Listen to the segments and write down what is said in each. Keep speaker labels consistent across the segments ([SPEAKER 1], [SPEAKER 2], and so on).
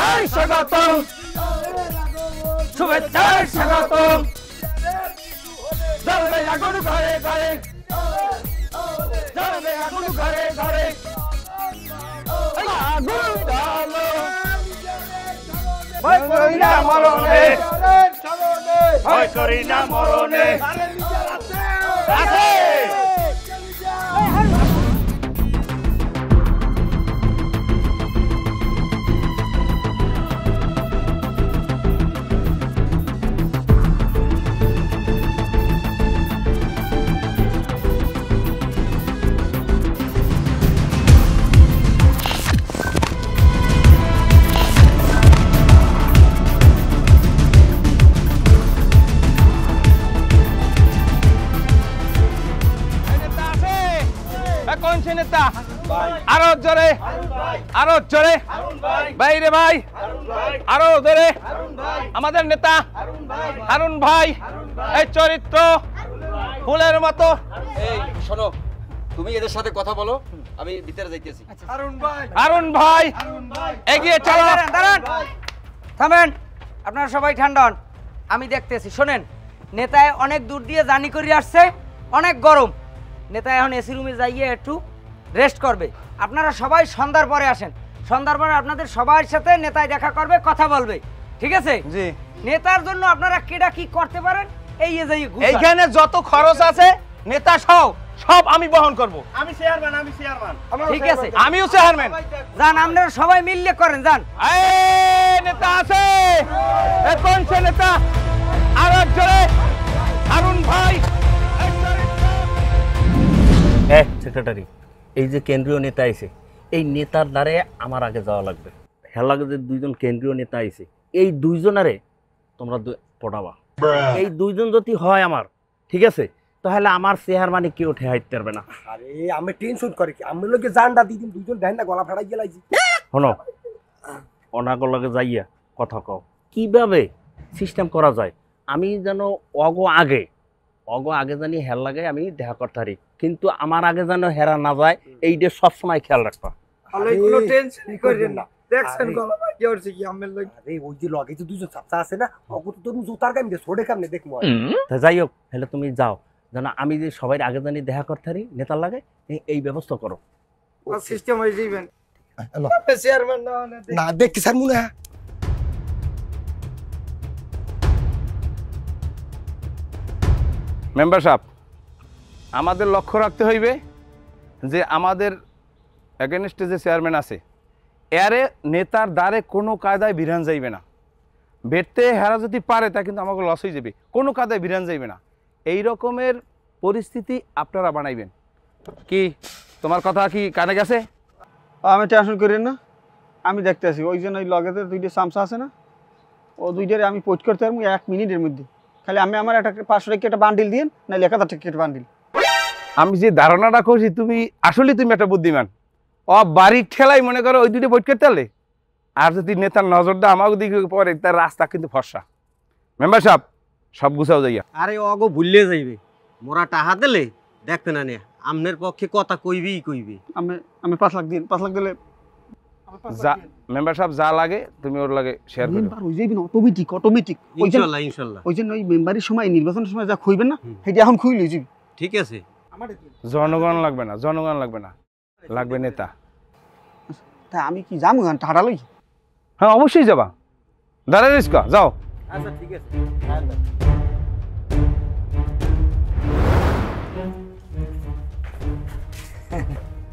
[SPEAKER 1] শুভেচ্ছায় স্বাগতম শুভেচ্ছায় স্বাগতম জ্বলবে আগুন ঘরে ঘরে জ্বলবে আগুন ঘরে ঘরে আগুন জ্বালো ভয় করি না মরণে ভয় করি না মরণে আছে নেতা আরো জোরে আরো জোরে বাইরে ভাই আরো জোরে আমাদের নেতা হারুন ভাই এই চরিত্র ফুলের মতো।
[SPEAKER 2] এই শোনো, তুমি এদের সাথে কথা বলো, আমি ভিতরে যাইতেছি।
[SPEAKER 1] হারুন ভাই এগিয়ে চলো।
[SPEAKER 3] দাঁড়ান, থামেন, আপনারা সবাই ঠান্ডা হন, আমি দেখতেছি। শোনেন, নেতায় অনেক দূর দিয়ে জার্নি করে আসছে, অনেক গরম। নেতা এখন এসি রুমে যাইয়ে একটু রেস্ট করবে। আপনারা সবাই সন্ধ্যার পরে আসেন, সন্ধ্যার পরে আপনাদের সবার সাথে নেতায় দেখা করবে, কথা বলবে, ঠিক আছে?
[SPEAKER 1] জি।
[SPEAKER 3] নেতার জন্য আপনারা কেডা কি করতে পারেন এই যে
[SPEAKER 1] এইখানে যত খরচ আছে নেতা সব আমি বহন করব।
[SPEAKER 4] আমি চেয়ারম্যান, আমি চেয়ারম্যান।
[SPEAKER 3] ঠিক আছে,
[SPEAKER 1] আমিও চেয়ারম্যান।
[SPEAKER 3] যান, আপনারা সবাই মিললে করেন, যান।
[SPEAKER 1] এই নেতা আছে, এ কোন সে নেতা? আরো জোরে হারুন ভাই।
[SPEAKER 5] সেক্রেটারি, এই যে কেন্দ্রীয় নেতা আইছে, এই নেতার দ্বারে আমার আগে যাওয়া লাগবে। হেলাগে যে দুইজন কেন্দ্রীয় নেতা আইছে, এই দুইজনারে তোমরা পটাবা। এই দুইজন যদি হয় আমার, ঠিক আছে, তাহলে আমার চেয়ারম্যানে কেউ ঠেহাইতে পারবে না।
[SPEAKER 4] আরে আমি টেনশন করে কি, আমি লোকে জানডা দিদিন, দুইজন দেন না গলা ফাড়াই গেলাইছি।
[SPEAKER 5] শোনো, অনাগর লগে যাইয়া কথা কও কিভাবে সিস্টেম করা যায়। আমি যেন অগ আগে জানি হের লাগে আমি দেখা করতে পারি, কিন্তু আমার আগে যেন হেরা না যায়, এইটা সবসময় খেয়াল রাখবা।
[SPEAKER 4] কোনো টেনশন করেন না, দেখছেন গলা কি হচ্ছে কি আমার লোক। আরে ওই যে লগে যে দুইজন চাচা আছে না, অগত তো জুতার গাম দিয়ে ছোড়ে কামনে দেখমু।
[SPEAKER 5] তা যাই হোক, তাহলে তুমি যাও, যেন আমি যে সবাই আগে জানি দেখা করতে পারি, নেতার লাগে এই ব্যবস্থা করো।
[SPEAKER 4] সিস্টেম হয়ে যাবেন। চেয়ারম্যান না দেখতে স্যার মনে হয়।
[SPEAKER 1] মেম্বার সাহেব, আমাদের লক্ষ্য রাখতে হইবে যে আমাদের এগেনস্টে যে চেয়ারম্যান আছে, এরে নেতার দ্বারে কোনো কায়দায় বিরান যাইবে না। বেটতে হেরা যদি পারে তা কিন্তু আমাকে লস হয়ে যাবে, কোনো কায়দায় বিরান যাইবে না। এই রকমের পরিস্থিতি আপনারা বানাইবেন। কি তোমার কথা কি কানে গেছে?
[SPEAKER 6] আমি টেনশন করেন না, আমি দেখতে আসি। ওই জন্য ওই লগেতে দুইটা চামচা আছে না, ও দুইটারে আমি পোস্ট করতে পারবো 1 মিনিটের মধ্যে। খালি আমি আমার একটা 500 টাকা একটা বান্ডিল দিন, নাহলে 1000 টাকা একটা বান্ডিল।
[SPEAKER 1] আমি যে ধারণাটা করছি, তুমি আসলে তুমি একটা বুদ্ধিমান। ও বাড়ির ঠেলাই মনে করো ওই দুটো বইট করতে পারলে, আর যদি নেতার নজরটা আমাকে দিকে পরে, তার রাস্তা কিন্তু ফর্সা। মেম্বার সাহেব, সব গুছাও যাইয়া।
[SPEAKER 2] আরে অগো ভুললে যাইবে, মোরা টাহা দিলে দেখতে না নে, আমনের পক্ষে কথা কইবি।
[SPEAKER 6] আমি 5 লাখ দিন, 5 লাখ দিলে
[SPEAKER 1] যা মেম্বার সাহেব যা লাগে তুমি ওর লাগে শেয়ার করো।
[SPEAKER 6] মেম্বার হই যাইবেন অটোমেটিক।
[SPEAKER 2] ইনশাআল্লাহ।
[SPEAKER 6] ওই জন্য ওই মেম্বারের সময়, নির্বাচনের সময় যা খুইবেন না, সেটা এখন খুইলে যাবে।
[SPEAKER 2] ঠিক আছে।
[SPEAKER 1] জনগণ লাগবে না, জনগণ লাগবে না, লাগবে নেতা।
[SPEAKER 6] তা আমি কি যাবো ঠাড়া লই?
[SPEAKER 1] হ্যাঁ অবশ্যই যাবা, দাঁড়ায় রিস্কা যাও।
[SPEAKER 2] আচ্ছা ঠিক আছে।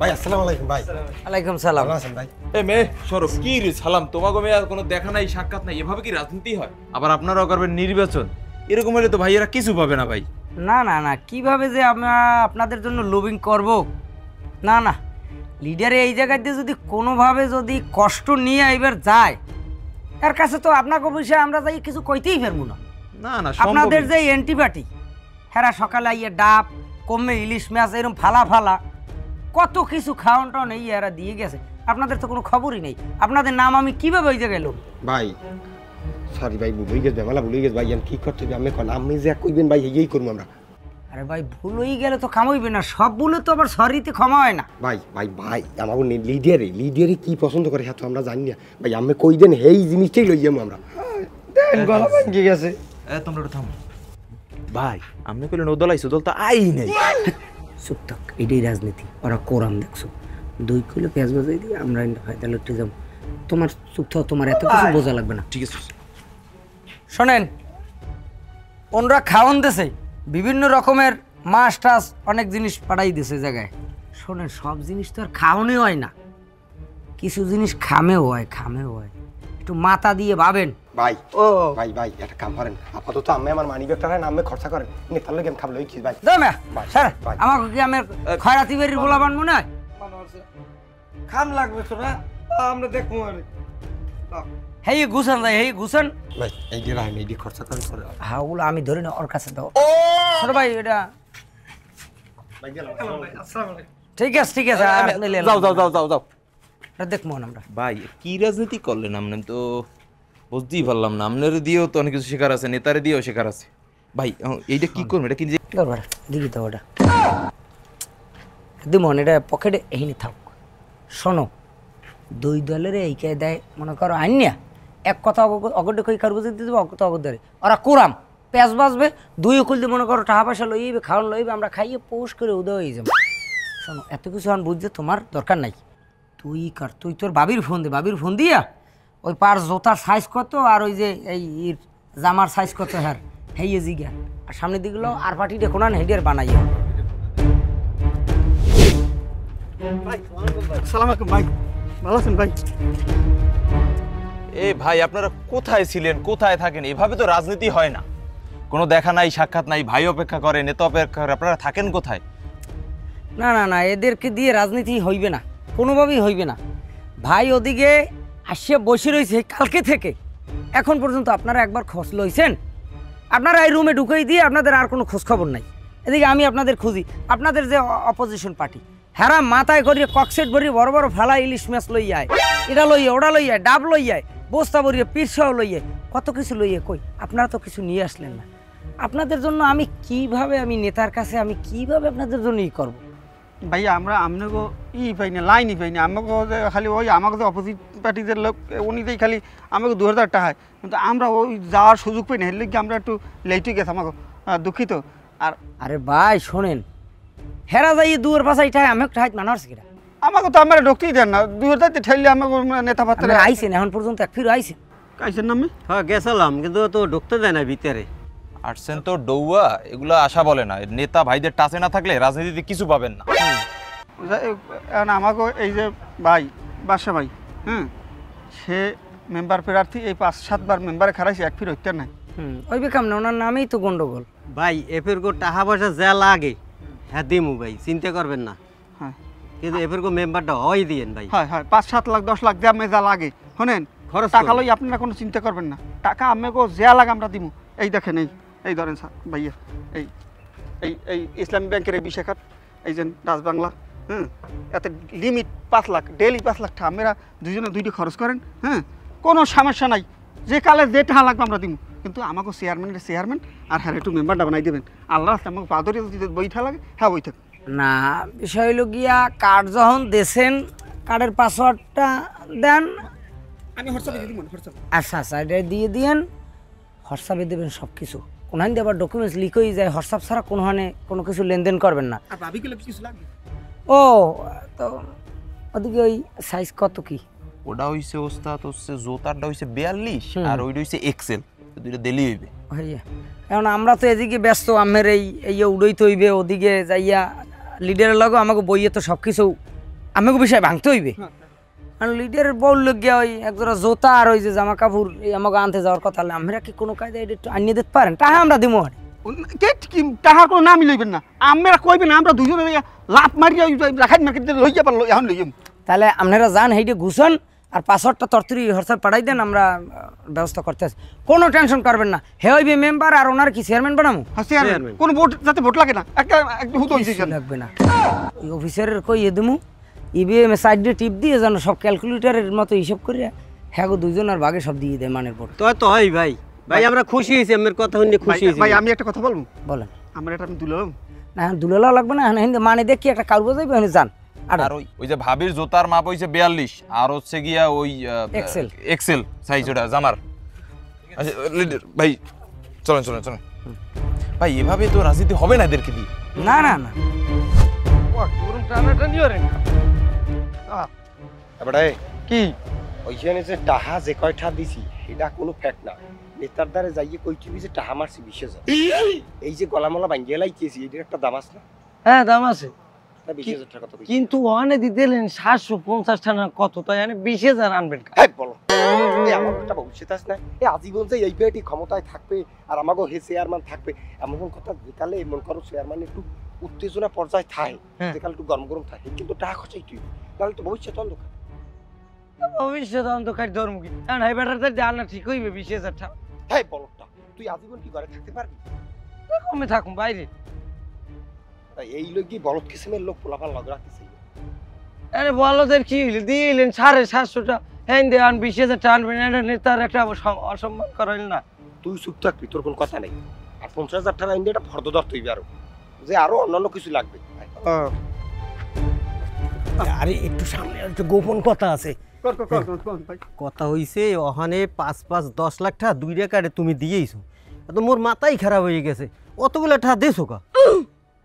[SPEAKER 4] ভাই আসসালামু আলাইকুম। ভাই
[SPEAKER 3] ওয়ালাইকুম সালাম।
[SPEAKER 4] ভালো আছেন ভাই?
[SPEAKER 7] এ মেয়ে সরব কি রে সালাম, তোমাকে মেয়ে কোনো দেখা নাই, সাক্ষাৎ নাই, এভাবে কি রাজনীতি হয়? আবার আপনারাও করবেন নির্বাচন, এরকম হলে তো ভাইয়েরা কিছু পাবে না ভাই।
[SPEAKER 3] না না না, কিভাবে যে আমরা আপনাদের জন্য লবিং করব? না না, লিডারে এই জায়গায় দিয়ে যদি কোনোভাবে যদি কষ্ট নিয়ে এবার যায়, এর কাছে তো আপনাকে বিষয়ে আমরা যাই কিছু কইতেই পারবো না।
[SPEAKER 7] না না,
[SPEAKER 3] আপনাদের যে অ্যান্টিবায়োটিক, হেরা সকালে আইয়ে ডাব, কমে ইলিশ মাছ, এরকম ফালা কত কিছু খাওয়ান টাওয়ান এই এরা দিয়ে গেছে, আপনাদের তো কোনো খবরই নেই। আপনাদের নাম আমি কিভাবে ওই জায়গায় লোক?
[SPEAKER 4] ভাই সরি ভাই, ভুলে গেছে, মেলা ভুলে গেছে ভাই। আমি কি করতে হবে আমি এখন, আমি যে কইবেন ভাই এই করবো আমরা।
[SPEAKER 3] আরে ভাই ভুল হয়ে গেলে তো খামাইবে না, সব ভুলে তো আবার সরিতে ক্ষমা হয় না।
[SPEAKER 4] ভাই ভাই ভাই আমাকে লিডারে কি পছন্দ করে হ্যাঁ তো আমরা জানি না ভাই, আমি কই দেন এই জিনিসটাই লই যাবো আমরা। দেন গলা ভাঙ্গি গেছে।
[SPEAKER 7] তোমরা একটু থামো ভাই, আপনি কইলেন ওদল আইছো, দল তো আই নাই।
[SPEAKER 3] চুপ থাক, এটাই রাজনীতি, ওরা কোরাম দেখছো। দুই কিলো পেঁয়াজ বাজাই দিয়ে আমরা তাহলে উঠে যাবো। তোমার চুপ থাও, তোমার এত কিছু বোঝা লাগবে না।
[SPEAKER 7] ঠিক আছে
[SPEAKER 3] শোনেন, ওনরা খাওয়ান দেশে বিভিন্ন রকমের মাছ টাছ অনেক জিনিস পাঠাই দিছে জায়গায়। শোনেন, সব জিনিস তো আর খাওয়ানো হয় না, কিছু জিনিস খামেও হয়, খামেও হয়। একটু মাথা দিয়ে ভাবেন।
[SPEAKER 4] ভাই ও ভাই ভাই একটা কাম করেন, আপাতত আমি আমার মানি ব্যাগটা হয় না আমি খরচা করেন নেতার লোক খাবো লই কি ভাই।
[SPEAKER 3] দামে
[SPEAKER 4] ভাই,
[SPEAKER 3] স্যার
[SPEAKER 4] ভাই।
[SPEAKER 3] আমাকে কি আমার খয়রাতি বাড়ির বলাবান মনে হয়?
[SPEAKER 6] খাম লাগবে তো না, আমরা দেখবো আরে
[SPEAKER 3] হেই ঘুষান যায়, হেই ঘুষান।
[SPEAKER 4] ভাই এই যে রাখেন এই দিয়ে খরচা করেন করে
[SPEAKER 3] হাউল আমি ধরি না, ওর কাছে দাও। ছোট ভাই এটা
[SPEAKER 4] ভাই গেলাম।
[SPEAKER 3] ঠিক আছে, ঠিক আছে, আর আপনি লেন।
[SPEAKER 7] যাও যাও যাও যাও যাও
[SPEAKER 3] এটা দেখবো না আমরা।
[SPEAKER 7] ভাই কি রাজনীতি করলেন আপনি, তো বুঝতেই পারলাম না। আপনার দিয়েও তো অনেক কিছু শেখার আছে, নেতারে দিয়েও শেখার আছে। ভাই এইটা কি করবেন, এটা কি যে
[SPEAKER 3] দরবার দিবি তো ওটা দিমন, এটা পকেটে এহিনি থাক। শোনো, দুই দলের এই কায়দায় মনে করো আইনিয়া এক কথা অগডে কই কার বুঝে দিতে অগত অগদারে ওরা কোরাম পেঁয়াজ বাজবে, দুই কুল দিয়ে মনে করো টাকা পয়সা লইবে, খাওয়ান লইবে, আমরা খাইয়ে পোষ করে উদয় হয়ে যাবো। শোনো, এত কিছু আন বুঝতে তোমার দরকার নাই। তুই কার, তুই তোর বাবির ফোন দে, বাবির ফোন দিয়া ওই পার জোতার সাইজ কত আর ওই যে এই জামার সাইজ কত হ্যাঁ হেয়ে জিগা, আর সামনের দিকগুলো আর পার্টিটা কোনান হেডিয়ার বানাইয়া।
[SPEAKER 6] সালাম আলাইকুম ভাই, ভালো আছেন ভাই?
[SPEAKER 7] এ ভাই আপনারা কোথায় ছিলেন, কোথায় থাকেন? এভাবে তো রাজনীতি হয় না। কোনো দেখা নাই, সাক্ষাৎ নাই, ভাই অপেক্ষা করে, নেতা অপেক্ষা করে, আপনারা থাকেন কোথায়?
[SPEAKER 3] না না না, এদেরকে দিয়ে রাজনীতি হইবে না, কোনোভাবেই হইবে না। ভাই ওদিকে আসিয়া বসে রয়েছে কালকে থেকে এখন পর্যন্ত, আপনারা একবার খোঁজ লইছেন? আপনারা এই রুমে ঢুকেই দিয়ে আপনাদের আর কোনো খোঁজ খবর নাই। এদিকে আমি আপনাদের খুঁজি, আপনাদের যে অপোজিশন পার্টি হ্যাঁ মাথায় করিয়ে ককসেট ভরিয়ে বড় বড় ফালা ইলিশ মাছ লইয়ায়, এটা লইয়া ওটা লইয়ায়, ডাব লইয়ায়, বস্তা ভরিয়ে পিরসাও লইয়ে, কত কিছু লইয়ে, কই আপনারা তো কিছু নিয়ে আসলেন না। আপনাদের জন্য আমি কিভাবে, আমি নেতার কাছে আমি কিভাবে আপনাদের জন্য ই করবো?
[SPEAKER 6] ভাইয়া আমরা আপনাকে পাই না, লাইনই পাই না। আমাকে খালি ওই আমাকে যে অপোজিট পার্টিদের লোক উনিতেই খালি আমাকে 2000 টাকা হয়, কিন্তু আমরা ওই যাওয়ার সুযোগ পাই না, এর লিগে আমরা একটু লেটই গেছে, আমাকে দুঃখিত। আর
[SPEAKER 3] আরে ভাই শোনেন, হেরা যাই দুয়ার পাশাই ঠাই আমি ঠাই মানার কিরা
[SPEAKER 6] আমাকে তো আমরা ঢুকতেই দেন না, 2000 ঠেললে আমাকে নেতা পাত্র
[SPEAKER 3] আইসেন এখন পর্যন্ত এক ফির আইসেন।
[SPEAKER 6] কাইছেন নামে
[SPEAKER 2] হ্যাঁ গেছিলাম, কিন্তু তো ঢুকতে দেয় না ভিতরে।
[SPEAKER 7] আসছেন তো ডৌয়া, এগুলো আশা বলে না। নেতা ভাইদের টাচে না থাকলে রাজনীতিতে কিছু পাবেন না।
[SPEAKER 6] এখন আমাকে এই যে ভাই বাসা ভাই, হ্যাঁ সে মেম্বার প্রার্থী, এই 5-7 বার মেম্বারে খারাইছে, এক ফির হইতে নাই।
[SPEAKER 3] ওই বেকাম না, ওনার নামেই তো গন্ডগোল।
[SPEAKER 2] ভাই এফের গো টাকা পয়সা যা লাগে হ্যাঁ দিমু ভাই, চিন্তা করবেন না।
[SPEAKER 6] হ্যাঁ
[SPEAKER 2] কিন্তু এফের গো মেম্বারটা হয় দিয়েন ভাই।
[SPEAKER 6] হয় হয় 5-7 লাখ 10 লাখ যা যা লাগে, শোনেন
[SPEAKER 2] খরচ
[SPEAKER 6] টাকা
[SPEAKER 2] করুন।
[SPEAKER 6] লই আপনারা কোনো চিন্তা করবেন না, টাকা আমাকে যা লাগে আমরা দিমু। এই দেখেন এই ধরেন স্যার ভাইয়া, এই এই এই ইসলামী ব্যাংকের এই বিশাখাত, এই যে রাজবাংলা, হ্যাঁ এতে লিমিট 5 লাখ, ডেইলি 5 লাখ টাকা আমরা দুজনে দুইটি খরচ করেন, হ্যাঁ কোনো সমস্যা নাই, যে কালে যে টাকা লাগবে আমরা দিমু। কিন্তু আমাকে চেয়ারম্যান আর হ্যাঁ একটু মেম্বারটা বানাই দেবেন। আল্লাহ আমাকে পাদরি যদি বইটা লাগে হ্যাঁ বই থাক
[SPEAKER 3] না, বিষয় হইল গিয়া কার্ড যখন দেন, কার্ডের পাসওয়ার্ডটা দেন।
[SPEAKER 6] আমি হোয়াটসঅ্যাপে দিয়ে দিব, হোয়াটসঅ্যাপে।
[SPEAKER 3] আচ্ছা আচ্ছা, এটা দিয়ে দিয়েন, হোয়াটসঅ্যাপে দেবেন সব কিছু। কোনহান দিয়ে আবার ডকুমেন্টস লিক হয়ে যায়, হোয়াটসঅ্যাপ ছাড়া কোনোখানে কোনো কিছু লেনদেন করবেন না।
[SPEAKER 6] আর ভাবি গেলে কিছু লাগবে?
[SPEAKER 3] ও তো ওদিকে ওই সাইজ কত কি?
[SPEAKER 7] ওটা হইছে ওস্তাদ, হচ্ছে জোতারটা হইছে 42 আর ওইটা হইছে এক্সেল, দুইটা দিলি হইবে।
[SPEAKER 3] হইয়া এখন আমরা তো এদিকে ব্যস্ত, আমের এই উড়ইতে হইবে, ওদিকে যাইয়া লিডারের লগে আমাকে বইয়ে তো সব কিছু আমাকে বিষয় ভাঙতে হইবে। আর লিডারের বউর গিয়া ওই একজোড়া জোতা আর ওই যে জামা কাপড় এই আমাকে আনতে যাওয়ার কথা, আমরা কি কোনো কায়দায় এটা একটু আনিয়ে দিতে পারেন? টাকা আমরা দিব আর
[SPEAKER 6] টাকার কোনো নামই লইবেন না, আমরা কইবেন আমরা দুজনে লাভ মারিয়া রাখাই মার্কেট লইয়া পারলো এখন লইম।
[SPEAKER 3] তাহলে আপনারা যান, হেইটে ঘুষন আর পাসওয়ার্ডটা তরতরি হোয়াটসঅ্যাপ পাঠাই দেন, আমরা ব্যবস্থা করতে আছি, কোনো টেনশন করবেন না। হে হইবে মেম্বার আর ওনার কি চেয়ারম্যান বানাবো?
[SPEAKER 6] চেয়ারম্যান কোনো ভোট যাতে ভোট লাগে না, একটা হুতো
[SPEAKER 3] লাগবে না। ওই অফিসারের কই দেবো ইভিএম সাইড দিয়ে টিপ দিয়ে যেন সব ক্যালকুলেটারের মতো হিসাব করে হ্যাঁ গো দুইজন আর বাগে সব দিয়ে দেয় মানের পর।
[SPEAKER 2] তো হয় ভাই, ভাই আমরা খুশি হয়েছি, আমার কথা শুনে খুশি হয়েছি
[SPEAKER 6] ভাই। আমি একটা কথা বলবো,
[SPEAKER 3] বলেন।
[SPEAKER 6] আমার এটা আমি দুলাম
[SPEAKER 3] না এখন দুলালাও লাগবে না, এখন হিন্দু মানে দেখি একটা কারু যাইবে ওখানে যান। আর
[SPEAKER 7] আর ওই যে ভাবির জুতার মাপ হইছে 42 আর হচ্ছে গিয়া ওই
[SPEAKER 3] এক্সেল।
[SPEAKER 7] এক্সেল সাইজ ওটা জামার। আচ্ছা লিডার ভাই চলেন চলেন চলেন ভাই, এভাবে তো রাজনীতি হবে না এদেরকে দিয়ে।
[SPEAKER 3] না না না
[SPEAKER 4] এবারে কি ওইখানে যে টাহা যে কয়টা দিছি এটা কোনো ফ্যাক্ট না। নেতার দ্বারে যাইয়ে কই কি যে টাহা মারছি 20,000। এই যে গলামলা ভাঙ্গিয়ে লাইতেছি এটার একটা দাম আছে না?
[SPEAKER 2] হ্যাঁ দাম আছে,
[SPEAKER 4] তা 20,000 টাকা তো কই?
[SPEAKER 2] কিন্তু ওখানে দিতেলেন 750 টাকা কত, তাই মানে 20,000 আনবেন।
[SPEAKER 4] হ্যাঁ বলো, এই আমার একটা ভবিষ্যৎ আছে না? এই আজীবন যে এই পেটি ক্ষমতায় থাকবে আর আমাকেও হে চেয়ারম্যান থাকবে এমন কথা যেকালে মন করো চেয়ারম্যান একটু উত্তেজনা পর্যায়ে থাকে, যেকালে একটু গরম গরম থাকে, কিন্তু টাকা খরচাই তুই নাহলে তো ভবিষ্যৎ অন্ধকার।
[SPEAKER 2] ভবিষ্যৎ অন্ধকার ধর্ম কি? কারণ এই ব্যাটারদের জানা ঠিক হইবে 20,000 টাকা।
[SPEAKER 4] হ্যাঁ বলটা তুই আজীবন কি ঘরে থাকতে পারবি?
[SPEAKER 2] কমে থাকুন বাইরে।
[SPEAKER 4] এই লোক বলদ কিসিমের লোক পোলাপান লগ রাখতেছে।
[SPEAKER 2] আরে বলদের কি হইলে দিলেন 750 টাকা, হ্যাঁ দেন 20,000 টাকা আনবেন, এটা নেতার একটা অসম্মান করাইল না।
[SPEAKER 4] তুই চুপ থাকবি, তোর কোনো কথা নেই। আর 50,000 টাকা ইন্ডিয়া এটা ফর্দ ধরতে হইবে আরো, যে আরো অন্যান্য কিছু লাগবে।
[SPEAKER 2] আরে একটু সামনে একটা গোপন কথা আছে।
[SPEAKER 6] ভাই
[SPEAKER 2] কথা হইছে ওখানে 5-10 লাখ টাকা 2 টাকারে তুমি দিয়েইছো, তো মোর মাথাই খারাপ হয়ে গেছে। অতগুলো টাকা দেছো কা?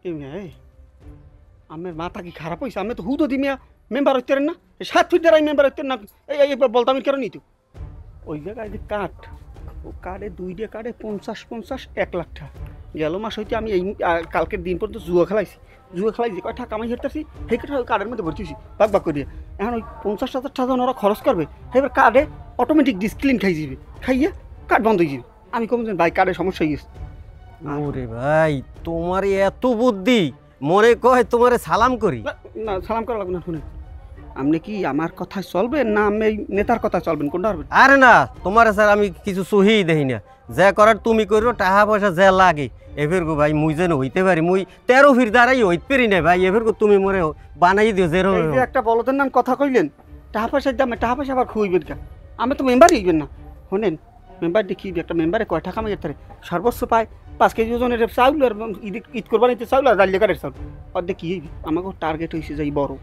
[SPEAKER 6] এই মেয়ে আমার মাথা কি খারাপ হয়েছে? আমি তো হুদো দি মিয়া মেম্বার হইতে না, 7 ফিট দ্বারাই মেম্বার হইতে না। এই বলতাম কেন নি তো ওই জায়গায় যে কাঠ, ও কার্ডে 2 কার্ডে 50-50 1 লাখ টাকা গেল মাস হইতে আমি এই কালকের দিন পর্যন্ত জুয়া খেলাইছি কয় টাকা কামাই হেরতেছি সেই কার্ডের মধ্যে ভর্তিছি ভাগ করিয়া। এখন ওই 50,000 টাকা যখন ওরা খরচ করবে এবার কার্ডে অটোমেটিক ডিসক্লিন খাই যাবে, খাইয়া কার্ড বন্ধ হয়ে যাবে। আমি কম ভাই কার্ডের সমস্যা হয়ে গেছে।
[SPEAKER 2] ওরে ভাই তোমার এত বুদ্ধি, মনে কয় তোমারে সালাম করি।
[SPEAKER 6] না সালাম করা লাগবে না, শুনে আপনি কি আমার কথায় চলবেন না আমি এই নেতার কথায় চলবেন, কোনটা পারবেন?
[SPEAKER 2] আরে না, তোমার স্যার আমি কিছু সহি দেখি না, যা করার তুমি করো, টাকা পয়সা যা লাগে এফের গো ভাই মুই যেন হইতে পারি, মুই 13 ফির দ্বারাই হইতে পারি না ভাই, এফের গো তুমি মরে বানাই দিও যে
[SPEAKER 6] এই যে একটা বলদের নাম কথা কইলেন, টাকা পয়সার দামে টাকা পয়সা আবার খুইবেন কা? আমি তো মেম্বারই হইবেন না। শোনেন মেম্বার দেখি একটা মেম্বারে কয় টাকা মাইয়ার তারে সর্বোচ্চ পায় 5 কেজি ওজনের চাউল আর ঈদ কোরবানিতে চাউল আর ডালিয়া কাঠের চাউল, অর্ধেক কি হইবে? আমাকে টার্গেট হয়েছে যাই বড়,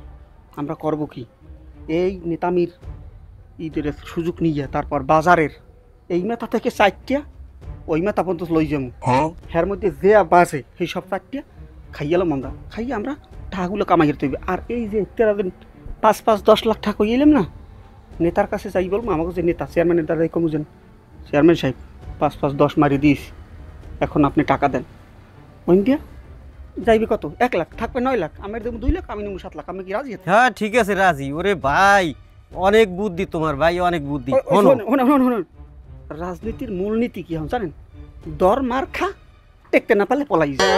[SPEAKER 6] আমরা করব কি এই নেতামির ঈদের সুযোগ নিয়ে তারপর বাজারের এই মেতা থেকে 4টা ওই মেতা পর্যন্ত লই যাবো, হ্যার মধ্যে যে বাসে সেই সব 4টা খাইয়ালাম আমরা, খাইয়ে আমরা টাকাগুলো কামাইয়ের তৈরি। আর এই যে 5-10 লাখ টাকা কইলাম না, নেতার কাছে যাই বলবো আমাকে যে নেতা চেয়ারম্যানের দ্বারাই কমুছেন, চেয়ারম্যান সাহেব 5-10 মারি দিস, এখন আপনি টাকা দেন। ওই দিয়া যাইবে কত? 1 লাখ থাকবে 9 লাখ, আমার দেবো 2 লাখ, আমি নেবো 7 লাখ। আমি কি রাজি?
[SPEAKER 2] হ্যাঁ ঠিক আছে রাজি। ওরে ভাই অনেক বুদ্ধি তোমার ভাই, অনেক বুদ্ধি।
[SPEAKER 6] রাজনীতির মূলনীতি কি জানেন? দর মার খা, টেকতে না পারলে পলাই যাও,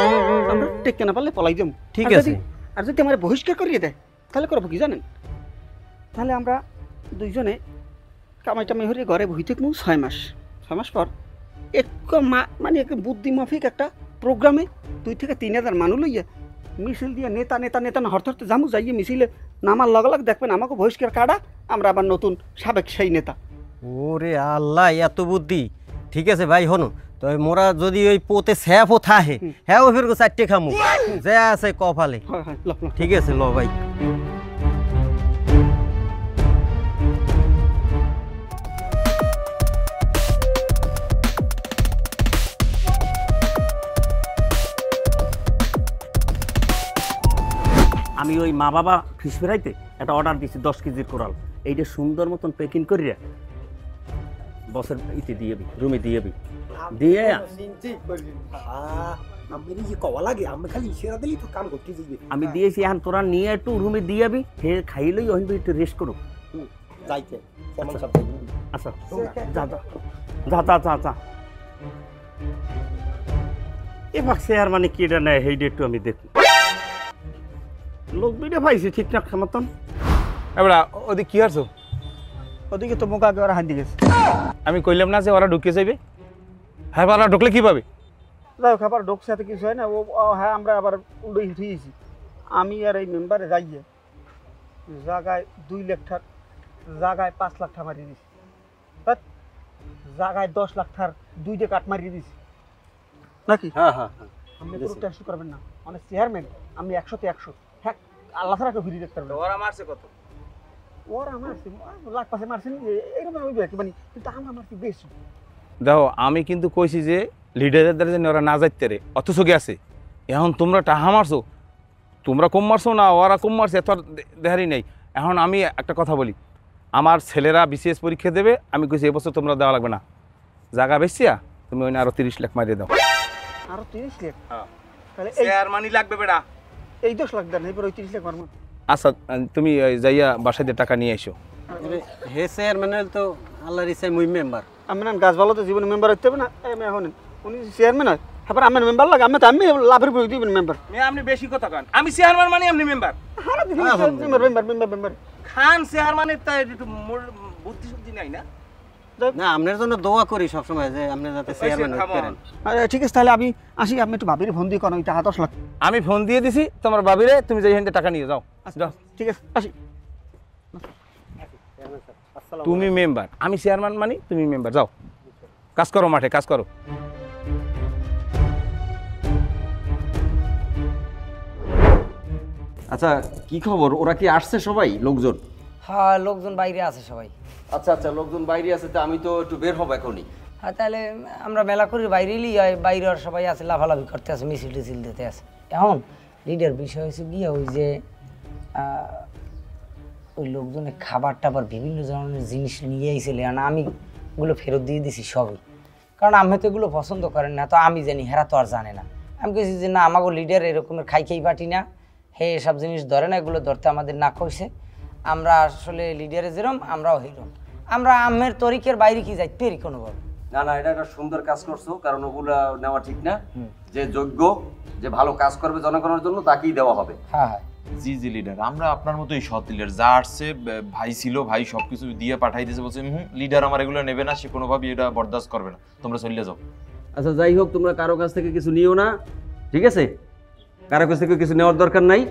[SPEAKER 6] আমরা টেকতে না পারলে পলাই যাবো।
[SPEAKER 2] ঠিক আছে।
[SPEAKER 6] আর যদি আমার বহিষ্কার করিয়ে দেয় তাহলে করবো কি জানেন? তাহলে আমরা দুইজনে কামাই টামাই হয়ে ঘরে বই থাকবো 6 মাস। 6 মাস পর মানে এক বুদ্ধি মাফিক একটা প্রোগ্রামে 2 থেকে 3,000 মানুষ লইয়া মিছিল দিয়ে নেতা নেতা নেতা না হরতে হরতে জামু, যাইয়ে মিছিলে নামার লগালগ দেখবেন আমাকে বহিষ্কার কাটা, আমরা আবার নতুন সাবেক সেই নেতা।
[SPEAKER 2] ওরে আল্লাহ এত বুদ্ধি। ঠিক আছে ভাই, হনো তো মোরা যদি ওই পোতে স্যাফও থাহে, হ্যাঁ ও ফের 4টে খামু যে আছে কপালে।
[SPEAKER 6] হয় হয়
[SPEAKER 2] ঠিক আছে ল ভাই।
[SPEAKER 5] আমি ওই মা বাবা ফিস ফেরাইতে একটা অর্ডার দিচ্ছি 10 কেজির কোরাল, এইটা সুন্দর মতন প্যাকিং করিয়া বসের ইতে দিয়ে রুমে দিয়ে দিয়ে আমি দিয়েছি। এখন তোরা নিয়ে একটু রুমে দিয়ে যাবি, হে খাইলেই ওই একটু রেস্ট করো। আচ্ছা যা যা যা যা যা যা। এবার শেয়ার মানে কি এটা নেয় সেইটা একটু আমি দেখি। লোক বিটা পাইছে ঠিকঠাক মতন।
[SPEAKER 1] এবার ওদিকে কি হারছো?
[SPEAKER 6] ওদিকে তো মুখ আগে ওরা হাত দিয়ে গেছে।
[SPEAKER 1] আমি কইলাম না যে ওরা ঢুকে যাবে? হ্যাঁ ওরা ঢুকলে কি পাবে?
[SPEAKER 6] যাই খাবার ঢোকছে সাথে কিছু হয় না। হ্যাঁ আমরা আবার উড়ে উঠিয়েছি। আমি আর এই মেম্বারে যাইয়ে জায়গায় 2 লাখ টাকার জায়গায় 5 লাখ টাকা মারিয়ে দিছি, জায়গায় 10 লাখ টাকার 2 কাঠ মারিয়ে দিছি নাকি?
[SPEAKER 5] হ্যাঁ হ্যাঁ
[SPEAKER 6] আপনি কোনো টেনশন করবেন না, মানে চেয়ারম্যান আমি 100তে 100, হ্যাঁ আল্লাহ ছাড়া কেউ ফিরিয়ে দেখতে পারবে না।
[SPEAKER 1] ওরা মারছে কত?
[SPEAKER 6] ওরা মারছে লাখ পাশে মারছেন, এইরকম হইবে কি মানে, কিন্তু আমরা মারছি বেশি।
[SPEAKER 1] দেখো আমি কিন্তু কইছি যে লিডারের দ্বারা যেন ওরা না যাইতে রে, অথচ গেছে। এখন তোমরা টাহা মারছো, তোমরা কম মারছো না ওরা কম মারছে, এত দেহারি নেই। এখন আমি একটা কথা বলি, আমার ছেলেরা বিসিএস পরীক্ষা দেবে, আমি কইছি এবছর তোমরা দেওয়া লাগবে না, জায়গা বেশিয়া তুমি ওই আরো 30 লাখ মারিয়ে দাও।
[SPEAKER 6] আরো 30 লাখ?
[SPEAKER 1] হ্যাঁ,
[SPEAKER 6] তাহলে এই
[SPEAKER 1] শেয়ার মানি লাগবে বেটা।
[SPEAKER 6] এই 10 লাখ দেন, এরপর ওই 30 লাখ মারবো।
[SPEAKER 1] আচ্ছা তুমি যাইয়া বাসায় দিয়ে টাকা নিয়ে এসো।
[SPEAKER 2] হে চেয়ারম্যান তো আল্লাহর ইচ্ছায় মুই মেম্বার।
[SPEAKER 6] আমি না গাছ ভালো তো জীবনে মেম্বার হইতে হবে না, আমি এখন উনি চেয়ারম্যান হয়, তারপর আমার মেম্বার লাগে, আমি তো আমি লাভের উপর দিবেন মেম্বার।
[SPEAKER 1] আপনি বেশি কথা কান, আমি চেয়ারম্যান মানে আপনি মেম্বার।
[SPEAKER 6] মেম্বার
[SPEAKER 1] খান চেয়ারম্যানের তাই একটু বুদ্ধি শুদ্ধি নাই না।
[SPEAKER 2] না আপনার জন্য দোয়া করি সবসময় যে আপনি যাতে চেয়ারম্যান হতে পারেন।
[SPEAKER 6] ঠিক আছে, তাহলে আমি আসি, আপনি একটু ভাবির ফোন দিয়ে কোন ওই টাকা 10 লাখ
[SPEAKER 1] আমি ফোন দিয়ে দিছি তোমার বাবিরে, তুমি যাই হেনতে টাকা নিয়ে যাও। যাও।
[SPEAKER 6] ঠিক আছে, আসি।
[SPEAKER 1] তুমি মেম্বার, আমি চেয়ারম্যান মানি তুমি মেম্বার, যাও কাজ করো, মাঠে কাজ করো।
[SPEAKER 8] আচ্ছা কি খবর, ওরা কি আসছে সবাই লোকজন?
[SPEAKER 3] হ্যাঁ লোকজন বাইরে আছে সবাই।
[SPEAKER 8] আচ্ছা আচ্ছা, লোকজন বাইরে আছে, তো আমি তো একটু বের হবো এখনই।
[SPEAKER 3] হ্যাঁ তাহলে আমরা মেলা করি বাইরেই, বাইরে আর সবাই আছে লাফালাফি করতে আছে, মিছিল টিছিল দিতে আছে। এখন লিডার বিষয় হয়েছে গিয়ে ওই যে ওই লোকজনের খাবার টাবার বিভিন্ন ধরনের জিনিস নিয়ে আইছিল, আমি ওগুলো ফেরত দিয়ে দিছি সবই, কারণ আমি তো এগুলো পছন্দ করেন না, তো আমি জানি হেরা তো আর জানে না। আমি কেছি যে না আমাকে লিডার এরকমের খাই পাটি না, হে এসব জিনিস ধরে না, এগুলো ধরতে আমাদের না কইছে। আমরা আসলে লিডারে যেরম আমরাও হেরম, আমরা আমের তরিকের বাইরে কি যাইতে পারি কোনোভাবে
[SPEAKER 8] না না, এটা একটা সুন্দর কাজ করছো, কারণ ওগুলা নেওয়া ঠিক না। যে যোগ্য, যে ভালো কাজ করবে জনগণের জন্য তাকেই দেওয়া হবে।
[SPEAKER 3] হ্যাঁ হ্যাঁ
[SPEAKER 7] জি জি লিডার, আমরা আপনার মতোই সৎ লিডার। যা আসছে ভাই ছিল, ভাই সবকিছু দিয়ে পাঠাই দিয়েছে, বলছে লিডার আমার এগুলো নেবে না, সে কোনোভাবেই এটা বরদাস্ত করবে না, তোমরা চলে যাও।
[SPEAKER 8] আচ্ছা যাই হোক, তোমরা কারো কাছ থেকে কিছু নিও না, ঠিক আছে? কারো কাছ থেকে কিছু নেওয়ার দরকার নাই,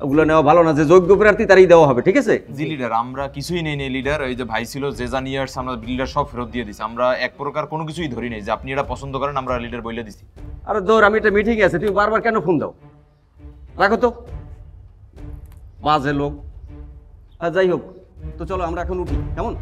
[SPEAKER 8] ওগুলো নেওয়া ভালো না। যে যোগ্য প্রার্থী তারই দেওয়া হবে, ঠিক আছে?
[SPEAKER 7] জি লিডার, আমরা কিছুই নেই লিডার। এই যে ভাই ছিল, যে যা নিয়ে আসছে আমরা লিডার সব ফেরত দিয়ে দিছি। আমরা এক প্রকার কোনো কিছুই ধরি নাই, যে আপনি এটা পছন্দ করেন আমরা লিডার বলে দিছি।
[SPEAKER 8] আরে দৌড়, আমি একটা মিটিং আছে, তুমি বারবার কেন ফোন দাও? রাখো তো, বাজে লোক। আর যাই হোক, তো চলো আমরা এখন উঠি, কেমন?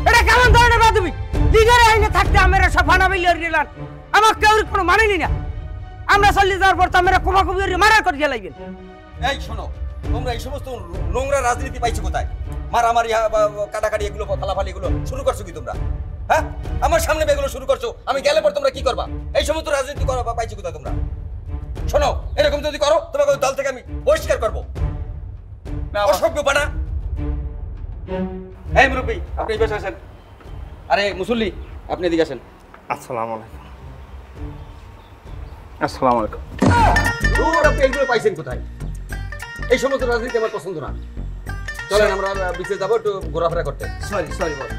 [SPEAKER 3] এটা কেমন ধরনের বাদবি? লিডারে আইনে থাকতে আমরা সব ফানাবিল নিলাম, আমার কেউ কোনো মানেনি না। আমরা চল্লি যাওয়ার পর তো আমরা কোমাকুবি মারা করে গেলাইবেন।
[SPEAKER 8] এই শোনো, তোমরা এই সমস্ত নোংরা রাজনীতি পাইছো কোথায়? মারামারি, কাটাকাটি, এগুলো ফালাফালি এগুলো শুরু করছো কি তোমরা? হ্যাঁ, আমার সামনে এগুলো শুরু করছো, আমি গেলে পর তোমরা কি করবা? এই সমস্ত রাজনীতি করো পাইছো কোথায় তোমরা? শোনো, এরকম যদি করো তোমাকে দল থেকে আমি বহিষ্কার করবো। অসভ্য পানা। এই মুরব্বী, আপনি এই পাশে আসেন। আরে মুসল্লি, আপনি এদিকে আসেন।
[SPEAKER 1] আসসালামু আলাইকুম। আসসালামু আলাইকুম।
[SPEAKER 8] আপনি এইগুলো পাইছেন কোথায়? এই সমস্ত রাজনীতি আমার পছন্দ না। চলেন আমরা বিচে যাবো একটু ঘোরাফেরা করতে।
[SPEAKER 1] Sorry boss.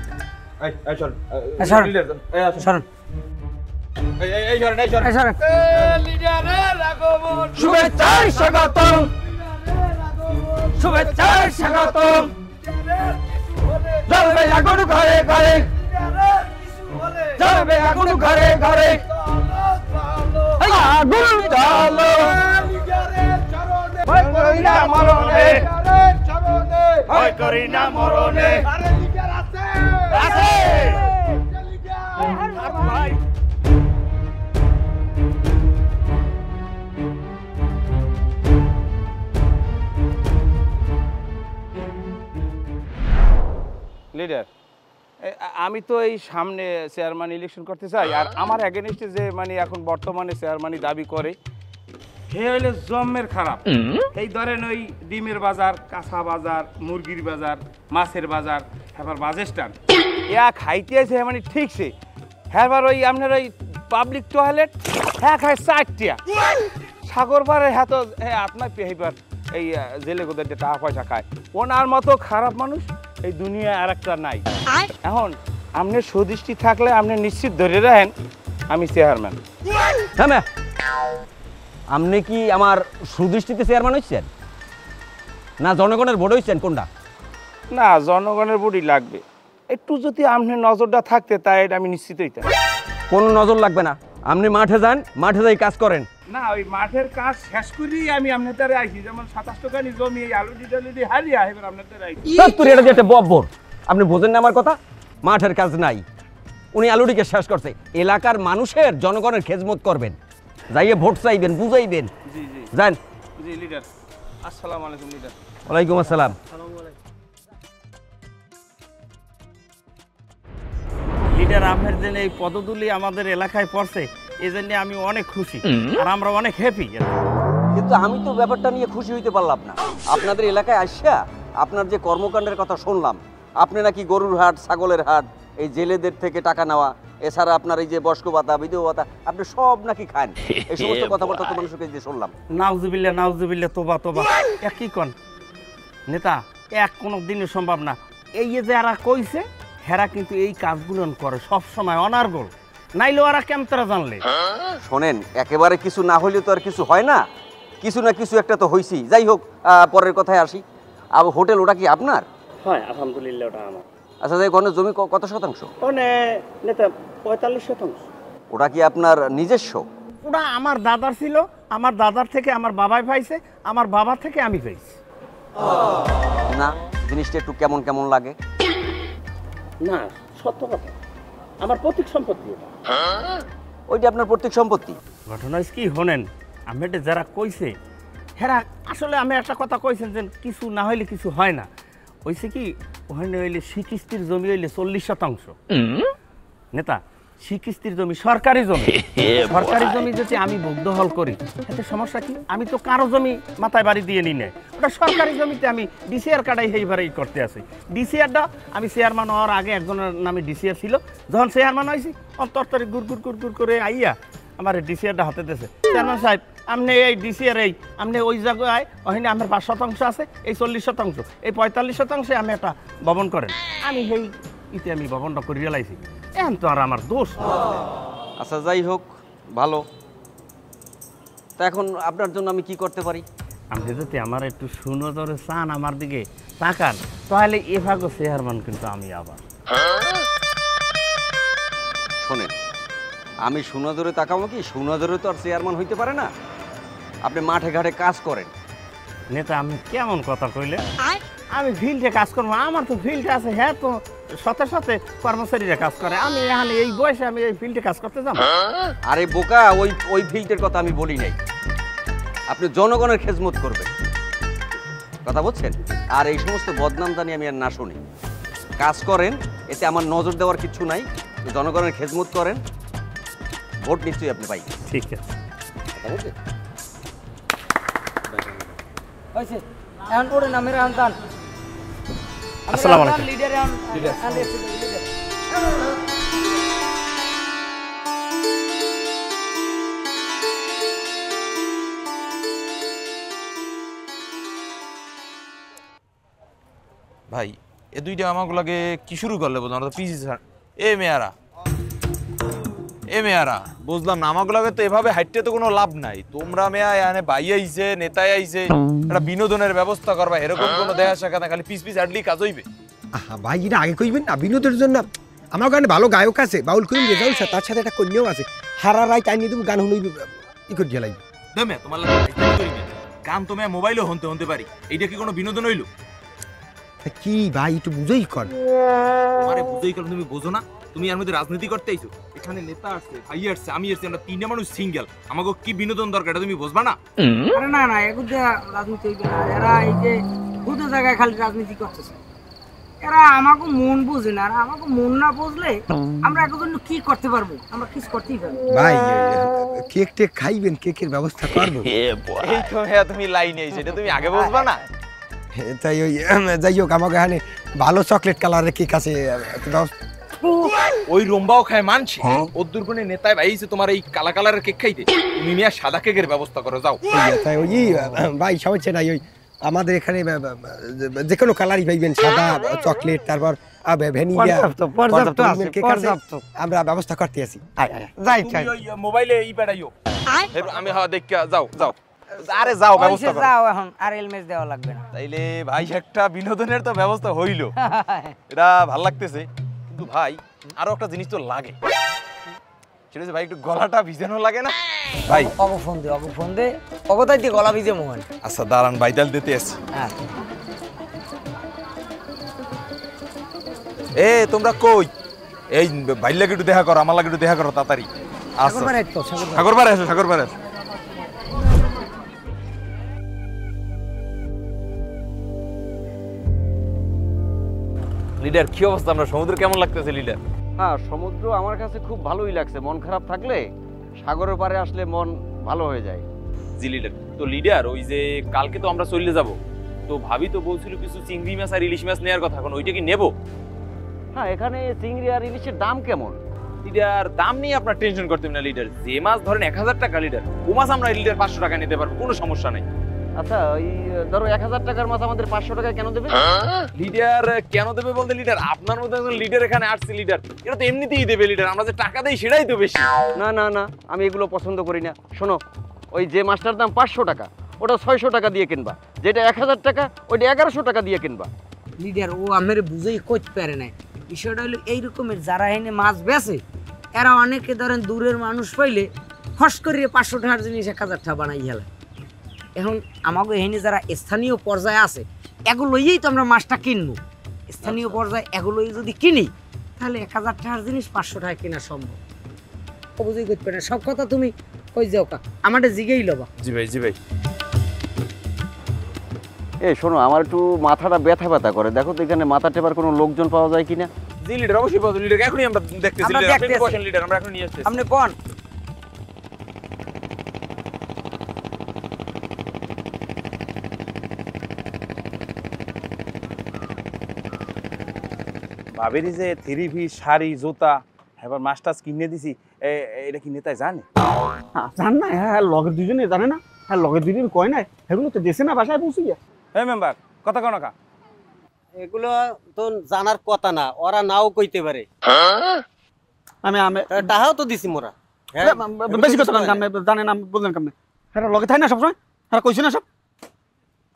[SPEAKER 3] শুভেচ্ছার স্বাগতম, শুভেচ্ছার স্বাগতম। জ্বলবে আগুন ঘরে ঘরে, জ্বলবে আগুন ঘরে ঘরে, আগুন জ্বালো। ভয় করি না মরণে, ভয় করি না মরণে। আছে ভাই।
[SPEAKER 1] লিডার, আমি তো এই সামনে চেয়ারম্যান ইলেকশন করতে চাই, আর আমার এগেনস্টে যে মানে এখন বর্তমানে চেয়ারম্যানই দাবি করে, হে হইলে জম্মের খারাপ। এই ধরেন ওই ডিমের বাজার, কাঁচা বাজার, মুরগির বাজার, মাছের বাজার, হ্যাঁ বাজেট স্ট্যান্ড ইয়া খাইতে আছে মানে ঠিকছে। হ্যাঁ ওই আপনার ওই পাবলিক টয়লেট হ্যাঁ খায় 4টা, সাগর পাড়ে হ্যাঁ তো হ্যাঁ আপনার পেহাইবার এই জেলে গোদের যে টাকা পয়সা খায়, ওনার মতো খারাপ মানুষ এই দুনিয়ায় আর একটা নাই। এখন আপনি সুদৃষ্টি থাকলে আপনি নিশ্চিত ধরে রাখেন আমি চেয়ারম্যান।
[SPEAKER 2] হ্যাঁ, আপনি কি আমার সুদৃষ্টিতে চেয়ারম্যান হচ্ছেন না জনগণের ভোট হচ্ছেন, কোনটা?
[SPEAKER 1] না, জনগণের বুড়ি লাগবে, একটু যদি আপনি নজরটা থাকতে তাই এটা আমি নিশ্চিত হইতাম।
[SPEAKER 2] কোনো নজর লাগবে না, আপনি মাঠে যান, মাঠে যাই কাজ করেন।
[SPEAKER 1] না, ওই মাঠের কাজ শেষ করেই আমি আপনার দ্বারা আইছি, যেমন 27 টাকানি জমি এই আলু টালুদি হারিয়ে এবার আপনার দ্বারা আইছি।
[SPEAKER 2] এটা যে একটা বব্বর, আপনি বোঝেন না আমার কথা? মাঠের কাজ নাই, উনি আলুডিকে শেষ করছে। এলাকার মানুষের জনগণের খেজমত করবেন, যাইয়ে ভোট চাইবেন, বুঝাইবেন।
[SPEAKER 1] জি জি
[SPEAKER 2] যান।
[SPEAKER 1] জি লিডার, আসসালামু আলাইকুম লিডার।
[SPEAKER 2] ওয়ালাইকুম আসসালাম।
[SPEAKER 5] লিডার, আপনার জন্য এই পদতুলি আমাদের এলাকায় পড়ছে, এই জন্য আমি অনেক খুশি আর আমরা অনেক হ্যাপি।
[SPEAKER 2] কিন্তু আমি তো ব্যাপারটা নিয়ে খুশি হইতে পারলাম না। আপনাদের এলাকায় আসা আপনার যে কর্মকাণ্ডের কথা শুনলাম, আপনি নাকি গরুর হাট, ছাগলের হাট, এই জেলেদের থেকে টাকা নেওয়া, এছাড়া আপনার এই যে বয়স্ক ভাতা, বিধবা ভাতা, আপনি সব নাকি খান। এই সমস্ত কথাবার্তা তো মানুষকে যে শুনলাম।
[SPEAKER 5] নাউজুবিল্লাহ নাউজুবিল্লাহ, তোবা তোবা, একই কন নেতা, এক কোনো দিনে সম্ভব না। এই যে যারা কইছে হেরা কিন্তু এই কাজগুলো করে সব সময় অনার্গল, নাইলে ওরা কেমন তারা জানলে।
[SPEAKER 2] শোনেন, একেবারে কিছু না হইলে তো আর কিছু হয় না, কিছু না কিছু একটা তো হইছি। যাই হোক, পরের কথায় আসি। আর হোটেল ওটা কি আপনার?
[SPEAKER 5] হয়, আলহামদুলিল্লাহ, ওটা আমার।
[SPEAKER 2] আচ্ছা, যাই ওখানে জমি কত শতাংশ?
[SPEAKER 5] ওনে নেতা 45%।
[SPEAKER 2] ওটা কি আপনার নিজস্ব?
[SPEAKER 5] ওটা আমার দাদার ছিল, আমার দাদার থেকে আমার বাবাই পাইছে, আমার বাবা থেকে আমি পাইছি।
[SPEAKER 2] না, জিনিসটা একটু কেমন কেমন লাগে।
[SPEAKER 5] না, সত্য কথা, আমার পৈতৃক সম্পত্তি ওটা।
[SPEAKER 2] ওইটা আপনার পৈতৃক সম্পত্তি?
[SPEAKER 5] ঘটনা হয়েছে কি শোনেন, আমি যারা কইছে হেরা আসলে আমি একটা কথা কইছেন যে কিছু না হইলে কিছু হয় না। হয়েছে কি, ওখানে হইলে শিকিস্তির জমি হইলে 40%। নেতা, শিকিস্তির জমি সরকারি জমি, সরকারি জমি যদি আমি দখল করি এতে সমস্যা কি? আমি তো কারো জমি মাথায় বাড়ি দিয়ে নি নাই, ওটা সরকারি জমিতে আমি ডিসিআর কাটাই এইবারেই করতে আছি। ডিসিআরটা আমি চেয়ারম্যান হওয়ার আগে একজনের নামে ডিসিআর ছিল, যখন চেয়ারম্যান হয়েছি অন্তরে গুড় গুড় গুড় গুড় করে আইয়া আমার ডিসিআরটা হাতে দিয়েছে। চেয়ারম্যান সাহেব, আপনি এই ডিসিআর এই আপনি ওই জায়গায় ওখানে আমার 5% আছে, এই 40%, এই 45% আমি একটা ভবন করেন। আমি সেই ইতে আমি ভবনটা করে রেলাইছি, এখন তো আর আমার দোষ না।
[SPEAKER 2] আচ্ছা, যাই হোক, ভালো। তা এখন আপনার জন্য আমি কি করতে পারি?
[SPEAKER 5] আপনি যদি আমার একটু সুনজরে চান, আমার দিকে তাকান, তাহলে এভাগো চেয়ারম্যান কিন্তু আমি আবার।
[SPEAKER 2] শোনেন, আমি সুনজরে তাকাবো কি? সুনজরে তো আর চেয়ারম্যান হইতে পারে না। আপনি মাঠে ঘাটে কাজ করেন।
[SPEAKER 5] নেতা, আমি কেমন কথা কইলে? আমি ফিল্ডে কাজ করবো, আমার তো ফিল্ডে আছে, হ্যাঁ তো সাথে সাথে কর্মচারীরা কাজ করে, আমি এখানে এই বয়সে আমি এই ফিল্ডে কাজ করতে যাবো?
[SPEAKER 2] আরে বোকা, ওই ফিল্ডের কথা আমি বলি নাই। আপনি জনগণের খেজমত করবেন, কথা বলছেন? আর এই সমস্ত বদনাম জানি আমি আর না শুনি। কাজ করেন, এতে আমার নজর দেওয়ার কিছু নাই। জনগণের খেজমত করেন, ভোট নিশ্চয়ই আপনি পাই।
[SPEAKER 5] ঠিক আছে,
[SPEAKER 2] কথা বলছেন?
[SPEAKER 3] হয়েছে, এখন ওরে নামের এখন দান।
[SPEAKER 5] আসসালামু আলাইকুম।
[SPEAKER 3] লিডার এখন লিডার।
[SPEAKER 7] ভাই, এ দুইটা আমাগুলাকে কি শুরু করলে বোঝানো তো পিসি স্যার। এ মেয়ারা বুঝলাম না, আমাগুলাকে তো এভাবে হাইটতে তো কোনো লাভ নাই। তোমরা মেয়া এখানে ভাই আইছে, নেতাই আইছে, একটা বিনোদনের ব্যবস্থা করবা, এরকম কোনো দেখা সাক্ষাৎ না, খালি পিস পিস হাঁটলেই কাজ হইবে।
[SPEAKER 4] আহা ভাই, এটা আগে কইবেন না, বিনোদের জন্য আমার গানে ভালো গায়ক আছে, বাউল করিম রেজাউল স্যার, তার সাথে একটা কন্যাও আছে। হারা রায় টাইম নিয়ে দেবো, গান শুনবি ই করে জ্বালাই।
[SPEAKER 7] দেমে তোমার লাগে ফাইজলামি করিবে, গান তো মেয়া মোবাইলেও হনতে পারি, এইটা কি কোনো বিনোদন হইলো?
[SPEAKER 4] কি ভাই, একটু বুঝেই কর।
[SPEAKER 7] তোমারে বুঝেই কর, তুমি বোঝো না? তুমি এর মধ্যে রাজনীতি করতে আইছো, এখানে নেতা আসছে, ভাই আসছে, আমি আসছি, আমরা তিনটা মানুষ সিঙ্গেল, আমাকে কি বিনোদন দরকার এটা তুমি বুঝবা না?
[SPEAKER 3] আরে না না, এগুলো রাজনীতি হইবে না। এরা এই যে দুটো জায়গায় খালি রাজনীতি করতেছে, এরা আমাকে মন বুঝে না। আর আমাকে মন না বুঝলে আমরা একজন কি করতে পারবো? আমরা কিছু করতেই পারবো
[SPEAKER 4] ভাই, কেক টেক খাইবেন, কেকের ব্যবস্থা করবো।
[SPEAKER 7] এই তো মেয়া তুমি লাইনে আইছো, এটা তুমি আগে বুঝবা না?
[SPEAKER 4] তাই ওই যাই হোক, আমাকে এখানে ভালো চকলেট কালারের কেক আছে,
[SPEAKER 7] ওই রোম্বাও খায় মানছি, ওর কোনে নেতায় ভাইছে তোমার এই কালা কালারের কেক খাইতে, তুমি মিয়া সাদা কেকের ব্যবস্থা করো, যাও।
[SPEAKER 4] তাই ওই ভাই সমস্যা নাই, ওই আমাদের এখানে যে কোনো কালারই পাইবেন, সাদা, চকলেট, তারপর ভ্যানিলা,
[SPEAKER 3] পর্যাপ্ত আছে, পর্যাপ্ত।
[SPEAKER 4] আমরা ব্যবস্থা করতে আছি। যাই চাই
[SPEAKER 7] মোবাইলে পাঠাইও আমি হওয়া দেখ যাও যাও আরে যাও ব্যবস্থা করো
[SPEAKER 3] যাও এখন আর এলমেজ দেওয়া লাগবে না।
[SPEAKER 7] তাইলে ভাই একটা বিনোদনের তো ব্যবস্থা হইলো, এটা ভাল লাগতেছে। কিন্তু ভাই আরো একটা জিনিস তো লাগে, সেটা হচ্ছে ভাই একটু গলাটা ভিজানো লাগে না ভাই?
[SPEAKER 3] অগো ফোন দে অগতাই দিয়ে গলা ভিজে মোহন।
[SPEAKER 7] আচ্ছা দাঁড়ান ভাই, তাহলে দিতে আসছি।
[SPEAKER 3] হ্যাঁ
[SPEAKER 7] এ তোমরা কই? এই ভাই লাগে একটু দেখা করো, আমার লাগে একটু দেখা করো তাড়াতাড়ি। আচ্ছা সাগরপাড়ে আসো, সাগরপাড়ে আসো। লিডার কি অবস্থা? আমরা সমুদ্র কেমন লাগতেছে লিডার?
[SPEAKER 2] হ্যাঁ, সমুদ্র আমার কাছে খুব ভালোই লাগছে। মন খারাপ থাকলে সাগরের পাড়ে আসলে মন ভালো হয়ে যায়।
[SPEAKER 7] জি লিডার। তো লিডার ওই যে কালকে তো আমরা চলে যাব, তো ভাবি তো বলছিল কিছু চিংড়ি মাছ আর ইলিশ মাছ নেওয়ার কথা, এখন ওইটা কি নেব?
[SPEAKER 2] হ্যাঁ, এখানে চিংড়ি আর ইলিশের দাম কেমন?
[SPEAKER 7] লিডার দাম নিয়ে আপনার টেনশন করতে হবে না লিডার। যে মাছ ধরেন 1000 টাকা লিডার, ও মাছ আমরা লিডার 500 টাকা নিতে পারবো, কোনো সমস্যা নেই।
[SPEAKER 2] আচ্ছা, ওই ধরো 1000 টাকার মাছ আমাদের 500 টাকায় কেন দেবে?
[SPEAKER 7] লিডার কেন দেবে বলতে লিডার, আপনার মতো একজন লিডার এখানে আসছে লিডার, এটা তো এমনিতেই দেবে লিডার, আমরা যে টাকা দেই সেটাই তো বেশি।
[SPEAKER 2] না না না, আমি এগুলো পছন্দ করি না। শোনো, ওই যে মাছটার দাম 500 টাকা ওটা 600 টাকা দিয়ে কিনবা, যেটা 1000 টাকা ওইটা 1100 টাকা দিয়ে কিনবা।
[SPEAKER 3] লিডার ও আমার বুঝেই কইতে পারে না। বিষয়টা হলো এইরকমের, যারা এনে মাছ বেচে এরা অনেকে ধরেন দূরের মানুষ পাইলে ফস করিয়ে 500 টাকার জিনিস 1000 টাকা বানাই গেলে। এখন আমাকে এখানে যারা স্থানীয় পর্যায়ে আছে এগুলোই তো আমরা মাছটা কিনবো। স্থানীয় পর্যায়ে এগুলোই যদি কিনি তাহলে 1000 টাকার জিনিস 500 টাকা কেনা সম্ভব। ও বুঝেই করতে পারে না। সব কথা তুমি কই যাও কা, আমাদের জিগেই লবা।
[SPEAKER 7] জি ভাই, জি ভাই।
[SPEAKER 2] এই শোনো, আমার একটু মাথাটা ব্যথা ব্যথা করে, দেখো তো এখানে মাথা টেপার কোনো লোকজন পাওয়া যায় কিনা।
[SPEAKER 7] জি লিডার, অবশ্যই পাবো লিডার, এখনই আমরা দেখতেছি
[SPEAKER 3] আমরা
[SPEAKER 7] লিডার, আপনি
[SPEAKER 3] দেখতেছি।
[SPEAKER 7] বসেন লিডার, আমরা এখন নিয়ে আসতেছি।
[SPEAKER 3] আপনি কোন
[SPEAKER 1] ভাবের যে থ্রি পিস, শাড়ি, জুতা, এবার মাস্টার্স কিনে দিছি, এটা কি নেতায় জানে?
[SPEAKER 6] জান না, হ্যাঁ লগের দুজনে জানে না, হ্যাঁ লগের দুজনে কয় না, এগুলো তো দেশে না বাসায় পৌঁছে গিয়া।
[SPEAKER 1] হ্যাঁ মেম্বার, কথা কও না কা?
[SPEAKER 9] এগুলো তো জানার কথা না, ওরা নাও কইতে পারে।
[SPEAKER 6] আমি
[SPEAKER 9] টাহাও তো দিছি মোরা।
[SPEAKER 6] বেশি কথা জানে না বললেন কামনে, হ্যাঁ লগে থাই না সবসময়, হ্যাঁ কইছে না সব।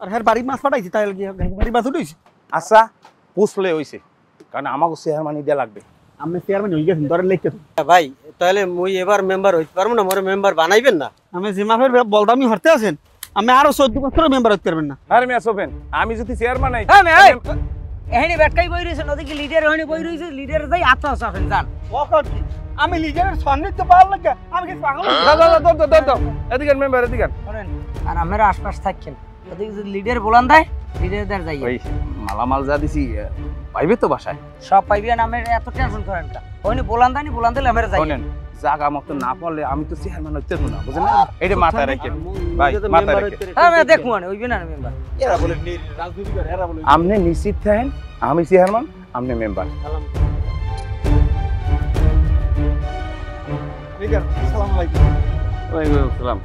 [SPEAKER 6] আর হ্যাঁ বাড়ি মাছ পাঠাইছি, তাই বাড়ি মাছ উঠেছি।
[SPEAKER 1] আচ্ছা পুষলে হইছে, কারণ আমাকে শেয়ার মানি দেওয়া লাগবে।
[SPEAKER 6] আপনি চেয়ারম্যান হয়ে গেছেন, ধরেন লিখতে।
[SPEAKER 9] ভাই তাহলে মুই এবার মেম্বার হইতে পারবো না? মোরে মেম্বার বানাইবেন না?
[SPEAKER 6] আমি জিমাফের বলদামি হরতে আছেন, আমি আরো 14 বছর মেম্বার হতে পারবেন না।
[SPEAKER 1] আরে মিয়া সোফেন, আমি যদি চেয়ারম্যান নাই
[SPEAKER 3] এখানে ব্যাটকাই বই রয়েছে, ওদিকে লিডার ওখানে বই রয়েছে, লিডার যাই আত্মা সাফেন জান।
[SPEAKER 6] আমি লিডারের সান্নিধ্য পাওয়ার লাগে আমি কি পাগল?
[SPEAKER 1] দাও এদিকে মেম্বার, এদিকে
[SPEAKER 3] করেন। আর আমরা আশপাশ থাকেন, ওদিকে যদি লিডার বলান দেয় লিডারদের যাই
[SPEAKER 1] ওই মালামাল যা দিছি পাইবে তো বাসায়?
[SPEAKER 3] সব পাইবেন, আমি এত টেনশন করেন না। ওখানে বলান দেয়নি, বলান দিলে আমরা যাই।
[SPEAKER 1] শোনেন, জায়গা মতো না পারলে আমি তো চেয়ারম্যান হইতে পারবো না, বুঝলেন না? এটা মাথায় রাখেন ভাই, মাথায় রাখেন।
[SPEAKER 3] হ্যাঁ আমি দেখবো না, ওইবে না মেম্বার।
[SPEAKER 7] এরা বলে রাজনীতি করে, এরা বলে
[SPEAKER 1] আপনি নিশ্চিত থাকেন, আমি চেয়ারম্যান, আপনি মেম্বার।
[SPEAKER 6] আসসালামু আলাইকুম।
[SPEAKER 2] ওয়ালাইকুম আসসালাম।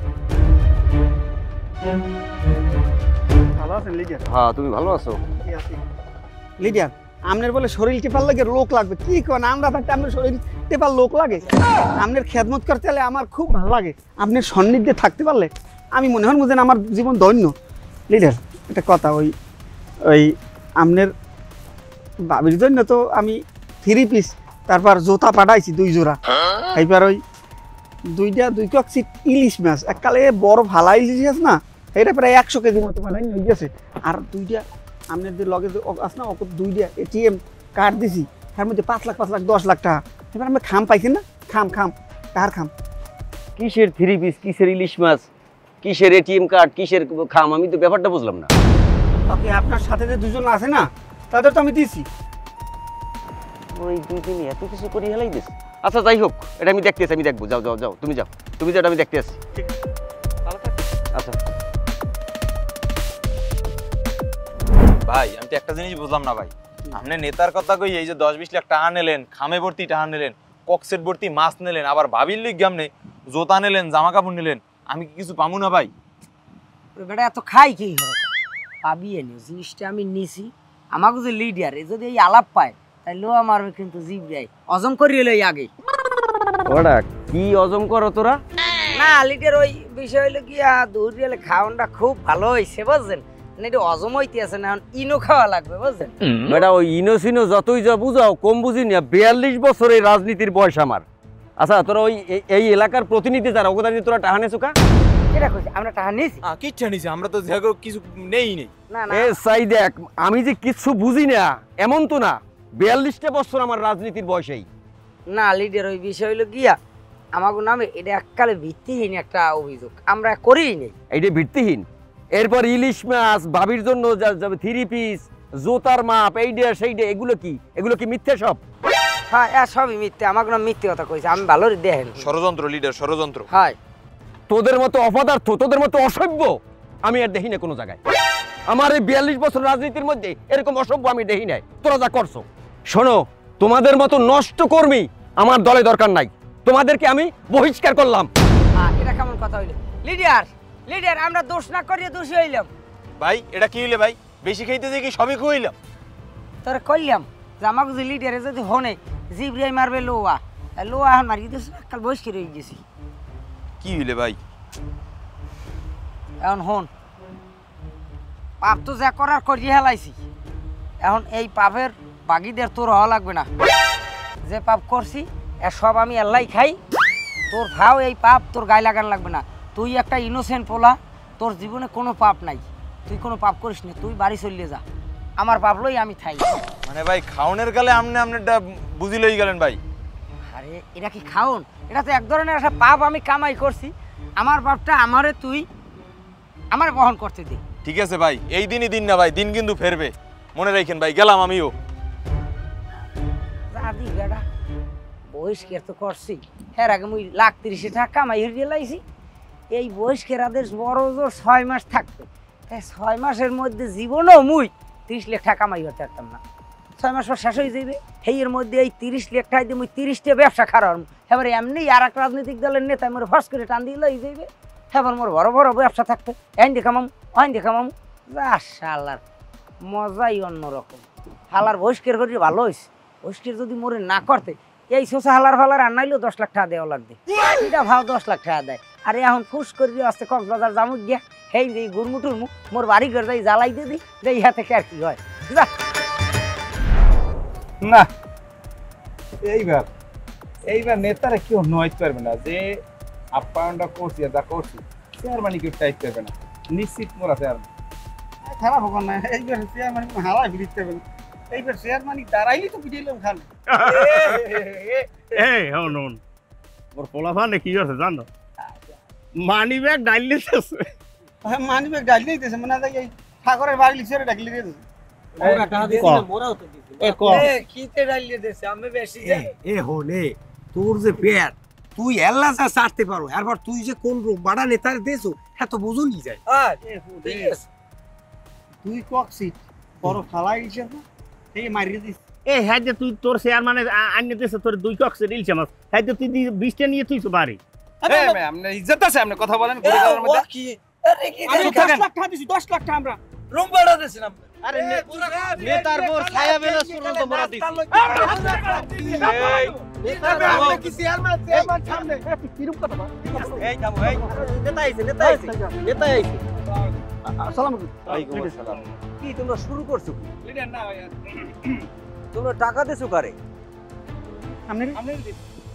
[SPEAKER 6] ভালো আছেন লিডার?
[SPEAKER 2] হ্যাঁ, তুমি ভালো আছো?
[SPEAKER 6] লিডার আপনার বলে শরীর টেপার লাগে লোক লাগবে, কি কোন? আমরা থাকতে আপনার শরীর টেপার লোক লাগে? আপনার খেদমত করতে হলে আমার খুব ভালো লাগে, আপনার সান্নিধ্যে থাকতে পারলে আমি মনে হয় বুঝেন আমার জীবন ধন্য। লিডার একটা কথা, ওই আপনার বাবির জন্য তো আমি 3 পিস তারপর জুতা পাঠাইছি 2 জোড়া, এইবার ওই 2 কক ইলিশ মাছ, এককালে বড় ভালা ইলিশ আছে না, এটা প্রায় 100 কেজি মতো পাঠাই হয়ে গেছে। আর 2টা আপনার যে লগে আছে না, 2টা ATM কার্ড দিছি, তার মধ্যে 5 লাখ 5 লাখ 10 লাখ টাকা। এবার আমরা খাম পাইছি না, খাম কার খাম?
[SPEAKER 2] কিসের 3 পিস, কিসের ইলিশ মাছ, কিসের ATM কার্ড, কিসের খাম? আমি তো ব্যাপারটা বুঝলাম না।
[SPEAKER 6] ওকে, আপনার সাথে যে 2 জন আছে না, তাদের তো আমি দিছি।
[SPEAKER 2] ওই 2 দিন এত কিছু করি হেলাই দিস। আচ্ছা যাই হোক, এটা আমি দেখতেছি, আমি দেখবো। যাও যাও যাও, তুমি যাও, আমি দেখতে আসছি। আচ্ছা
[SPEAKER 7] ভাই আমি তো একটা জিনিস বুঝলাম না ভাই, আপনি নেতার কথা কই এই যে 10-20 লাখ টাকা নিলেন, খামে ভর্তি টাকা নিলেন, কক্সেট ভর্তি মাছ নিলেন, আবার ভাবির লিগ গামনে জোতা নিলেন, জামা কাপড় নিলেন, আমি কি কিছু পামু না ভাই?
[SPEAKER 3] বেটা এত খাই কি হয়? পাবিয়ে নি জিনিসটা আমি নিছি আমাকে যে লিডার যদি এই আলাপ পায় তাহলে আমার কিন্তু জিভ যায় অজম করিয়ে লই আগে
[SPEAKER 2] ওরা কি অজম করো তোরা?
[SPEAKER 3] না লিডার ওই বিষয় হলো কি দূর গেলে খাওয়ানটা খুব ভালো হয়েছে বুঝছেন এটা অজম হইতে আছে না ইনো খাওয়া লাগবে বুঝছেন
[SPEAKER 2] বেটা ওই ইনোসিনো যতই যা বুঝাও কম বুঝি না 42 বছর এই রাজনীতির বয়স আমার। আচ্ছা তোরা ওই এই এলাকার প্রতিনিধি যারা ওকে নিয়ে তোরা টাহানে চুকা
[SPEAKER 3] কেটা কইছি আমরা টাকা নিছি
[SPEAKER 7] কিচ্ছা নিছে আমরা তো কিছু নেই
[SPEAKER 3] না না
[SPEAKER 2] এ সাই দেখ আমি যে কিছু বুঝি না এমন তো না 42টা বছর আমার রাজনীতির বয়সেই।
[SPEAKER 3] না লিডার ওই বিষয় হলো গিয়া আমাকে নামে এটা এককালে ভিত্তিহীন একটা অভিযোগ আমরা করিই নেই
[SPEAKER 2] এইটা ভিত্তিহীন। এরপর ইলিশ মাছ ভাবির জন্য যাবে 3 পিস জোতার মাপ এইটা সেইটা এগুলো কি মিথ্যে সব?
[SPEAKER 3] হ্যাঁ সবই মিথ্যে আমাকে নাম মিথ্যে কথা কইছে আমি ভালো দেখেন
[SPEAKER 7] ষড়যন্ত্র লিডার ষড়যন্ত্র।
[SPEAKER 3] হয়
[SPEAKER 2] তোদের মতো অপদার্থ তোদের মতো অসভ্য আমি আর দেখি না কোনো জায়গায়। আমার এই 42 বছর রাজনীতির মধ্যে এরকম অসভ্য আমি দেখি নাই তোরা যা করছো। শোনো তোমাদের মতো নষ্ট কর্মী আমার দলে দরকার নাই, তোমাদেরকে আমি বহিষ্কার করলাম।
[SPEAKER 3] এটা কেমন কথা হইলো লিডার আমরা দোষ না করিয়ে দোষী হইলাম।
[SPEAKER 7] ভাই এটা কি হইলে ভাই বেশি খাইতে যে কি সবই খুইলাম
[SPEAKER 3] তোরা কইলাম যে আমাকে যে লিডারে যদি হনে জিব্রাই মারবে লোয়া এখন মারি দিস কাল বহিষ্কার হয়ে গেছি।
[SPEAKER 7] কি হইলে ভাই?
[SPEAKER 3] এখন হন পাপ তো যা করার করিয়ে হেলাইছি এখন এই পাপের বাগিদের তোর হওয়া লাগবে না। যে পাপ করছি এ সব আমি আল্লাহ খাই তোর ভাও এই পাপ তোর গায়ে লাগান লাগবে না। তুই একটা ইনোসেন্ট পোলা তোর জীবনে কোনো পাপ নাই তুই কোনো পাপ করিস না তুই বাড়ি চলিয়ে যা আমার পাপ লই আমি থাই।
[SPEAKER 7] মানে ভাই খাওনের গালে আমনেটা বুঝি লই গেলেন ভাই।
[SPEAKER 3] আরে এটা কি খাওন এটা তো এক ধরনের একটা পাপ আমি কামাই করছি আমার পাপটা আমারে তুই আমার বহন করতে দে।
[SPEAKER 7] ঠিক আছে ভাই এই দিনই দিন না ভাই দিন কিন্তু ফেরবে মনে রাখেন ভাই গেলাম আমিও।
[SPEAKER 3] দাদি বেটা বহিষ্কার তো করছি হ্যাঁ আগে মুই 1,30,000 টাকা কামাই হরিয়ে লাইছি এই বহিষ্কার আদেশ বড় জোর 6 মাস থাকবে তাই 6 মাসের মধ্যে জীবনও মুই 30 লাখ টাকা কামাই করতে পারতাম না। 6 মাস পর শেষ হয়ে যাবে এর মধ্যে এই 30 লাখ টাকা দিয়ে মুই 30টা ব্যবসা খারাপ এবার এমনি আর এক রাজনৈতিক দলের নেতা মোর ফাঁস করে টান দিয়ে লই যাইবে এবার মোর বড় বড় ব্যবসা থাকবে আইন দেখামাম যা শালার মজাই অন্যরকম। হালার বহিষ্কার করি ভালো হয়েছে বহিষ্কার যদি মোরে না করতে এই সোসা হালার ফালার আনাইলেও 10 লাখ টাকা দেওয়া লাগবে এটা ভাও 10 লাখ টাকা দেয়। আরে এখন ফুস করি আসতে কক্সবাজার জামুক গিয়া হেই দিই গুরমুটুর মুখ মোর বাড়ি ঘর যাই জ্বালাই দিয়ে দিই যে ইহা থেকে আর কি হয় যা
[SPEAKER 1] না এইবার নেতারা কেউ নয়তে পারবে না যে আপ্যায়নটা করছি যা করছি চেয়ারম্যানই কেউ টাইট করবে না নিশ্চিত মোরা চেয়ারম্যান
[SPEAKER 6] খারাপ হোক না এইবার চেয়ারম্যান হারাই ফিরিতে হবে এইবার চেয়ারম্যানই দাঁড়াইলি তো পিটাইলাম খালি
[SPEAKER 5] হন ওর পোলাফানে কি আছে জানো মানি ব্যাগ ডাইলে
[SPEAKER 6] মানি ব্যাগ ডাইলে দিতেছে মানে এই ঠাকুরের বাড়ি লিখে ডাকলি রে
[SPEAKER 3] কিতে ডালিয়ে দিছে আমি বেশি
[SPEAKER 4] এ হনে তোর যে পেট তুই এল্লা যা ছাড়তে পারো এরপর তুই যে কোন বাড়া নেতার দেছো হ্যাঁ তো বুঝুনি যায়
[SPEAKER 6] তুই কক্সি বড় ফালাই দিছে না এই মারিয়ে দিস
[SPEAKER 5] এ হ্যাঁ যে তুই তোর চেয়ারম্যানে আনিয়ে দিয়েছে তোর 2 কক্সে রিলছে মাছ হ্যাঁ যে তুই 20টা নিয়ে তুই বাড়ি
[SPEAKER 1] আপনি ইজ্জত আছে আপনি কথা বলেন পরিবারের মধ্যে
[SPEAKER 3] কি
[SPEAKER 6] আমি 10 লাখ টাকা দিছি 10 লাখ টাকা আমরা
[SPEAKER 3] রুম ভাড়া দিছিলাম
[SPEAKER 9] আরে নেতার বোর ছায়া বেলাস পর্যন্ত মোরা দিছি
[SPEAKER 6] কি চেয়ারম্যান সামনে কিরকম কথা
[SPEAKER 9] এই যাবো এই নেতা আইছে
[SPEAKER 6] আসসালামু
[SPEAKER 2] ওয়ালাইকুম আসসালাম। কি তোমরা শুরু করছো কি?
[SPEAKER 1] লিডার না ভাই
[SPEAKER 2] তোমরা টাকা দেছো কারে?
[SPEAKER 6] আপনি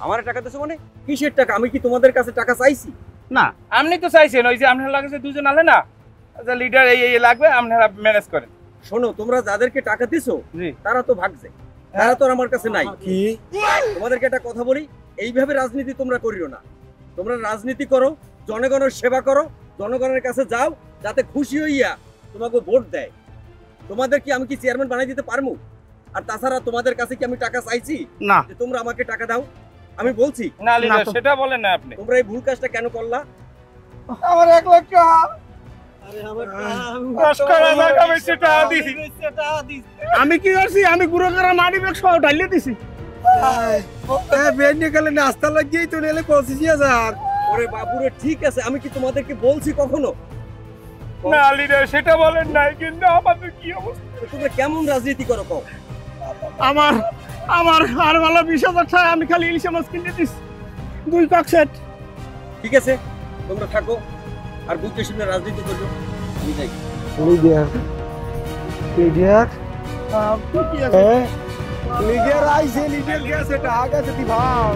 [SPEAKER 2] আমার টাকা দেছো মানে কিসের টাকা? আমি কি তোমাদের কাছে টাকা চাইছি?
[SPEAKER 5] না
[SPEAKER 1] আপনি তো চাইছেন ওই যে আপনার লাগে যে দুজন আলে না যে লিডার এই লাগবে আপনারা ম্যানেজ করেন।
[SPEAKER 2] শোনো তোমরা যাদেরকে টাকা দিছো
[SPEAKER 1] জি
[SPEAKER 2] তারা তো ভাগছে তারা তো আর আমার কাছে নাই। কি তোমাদেরকে একটা কথা বলি এইভাবে রাজনীতি তোমরা করিও না। তোমরা রাজনীতি করো জনগণের সেবা করো জনগণের কাছে যাও যাতে খুশি হইয়া তোমাকে ভোট দেয়। তোমাদের কি আমি কি চেয়ারম্যান বানাই দিতে পারবো? আর তাছাড়া তোমাদের কাছে কি আমি টাকা চাইছি
[SPEAKER 5] না
[SPEAKER 2] যে তোমরা আমাকে টাকা দাও? আমি বলছি
[SPEAKER 1] না লিডার সেটা বলেন না আপনি।
[SPEAKER 2] তোমরা এই ভুল কাজটা কেন করলা?
[SPEAKER 6] আমার 1 লাখ টাকা
[SPEAKER 5] আমি কি করছি আমি গুঁড়ো করা মাটি ব্যাগ সহ ঢালিয়ে দিছি
[SPEAKER 4] নাস্তা লাগিয়েই তো নেলে 25,000।
[SPEAKER 2] ওরে বাবুরে ঠিক আছে আমি কি তোমাদেরকে বলছি কখনো
[SPEAKER 6] না লিডার সেটা বলেন নাই, কিন্তু আমাদের কি অবস্থা?
[SPEAKER 8] তোমরা কেমন রাজনীতি করো কও?
[SPEAKER 6] আমার আমার হারওয়ালা 20,000 টাকা আমি খালি ইলিশ মাছ কিনে দিস 2 কক সেট।
[SPEAKER 8] ঠিক আছে, তোমরা থাকো আর বুঝতে শুনে রাজনীতি করো। আমি যাই।
[SPEAKER 4] লিডার লিডার লিডার আইছে, লিডার গেছে, টাকা গেছে, ভাব